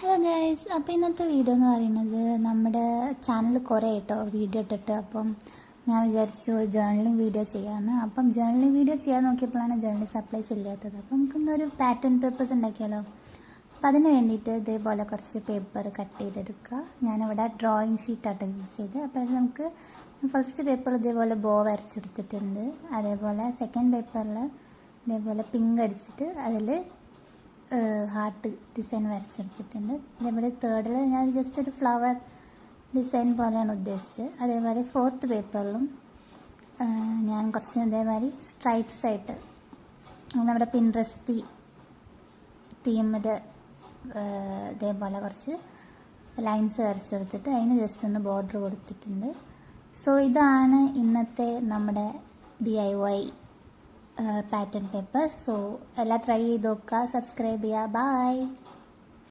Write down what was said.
Hello guys, അപ്പോൾ ഇന്നത്തെ video എന്ന് പറയുന്നത് നമ്മുടെ ചാനൽ കുറേ കേട്ടോ വീഡിയോ ഇട്ടിട്ട്. അപ്പം ഞാൻ വിചാരിച്ചു ജേർണലിംഗ് വീഡിയോ ചെയ്യാമെന്ന്. അപ്പം ജേർണലിംഗ് വീഡിയോ ചെയ്യാൻ നോക്കിയപ്പോഴാണ് ജേർണൽ സപ്ലൈസ് ഇല്ലാത്തത്. അപ്പം നമുക്കൊന്നൊരു പാറ്റേൺ പേപ്പേഴ്സ് ഉണ്ടാക്കിയാലോ. അപ്പം അതിന് വേണ്ടിയിട്ട് ഇതേപോലെ കുറച്ച് പേപ്പർ കട്ട് ചെയ്തെടുക്കുക. ഞാനിവിടെ ഡ്രോയിങ് ഷീറ്റാട്ടോ യൂസ് ചെയ്ത്. അപ്പോൾ അത് നമുക്ക് ഫസ്റ്റ് പേപ്പർ ഇതേപോലെ ബോ വരച്ചെടുത്തിട്ടുണ്ട്. അതേപോലെ സെക്കൻഡ് പേപ്പറിൽ ഇതേപോലെ പിങ്ക് അടിച്ചിട്ട് അതിൽ ഹാർട്ട് ഡിസൈൻ വരച്ചെടുത്തിട്ടുണ്ട്. അതേപോലെ തേർഡിൽ ഞാൻ ജസ്റ്റ് ഒരു ഫ്ലവർ ഡിസൈൻ പോലെയാണ് ഉദ്ദേശിച്ചത്. അതേപോലെ ഫോർത്ത് പേപ്പറിലും ഞാൻ കുറച്ച് ഇതേമാതിരി സ്ട്രൈപ്സ് ആയിട്ട് നമ്മുടെ പിൻട്രസ്റ്റ് തീമിൽ ഇതേപോലെ കുറച്ച് ലൈൻസ് വരച്ചെടുത്തിട്ട് അതിന് ജസ്റ്റ് ഒന്ന് ബോർഡർ കൊടുത്തിട്ടുണ്ട്. സോ ഇതാണ് ഇന്നത്തെ നമ്മുടെ DIY പാറ്റേൺ പേപ്പർ. സോ എല്ലാം ട്രൈ ചെയ്ത് നോക്കുക, സബ്സ്ക്രൈബ് ചെയ്യുക. ബൈ.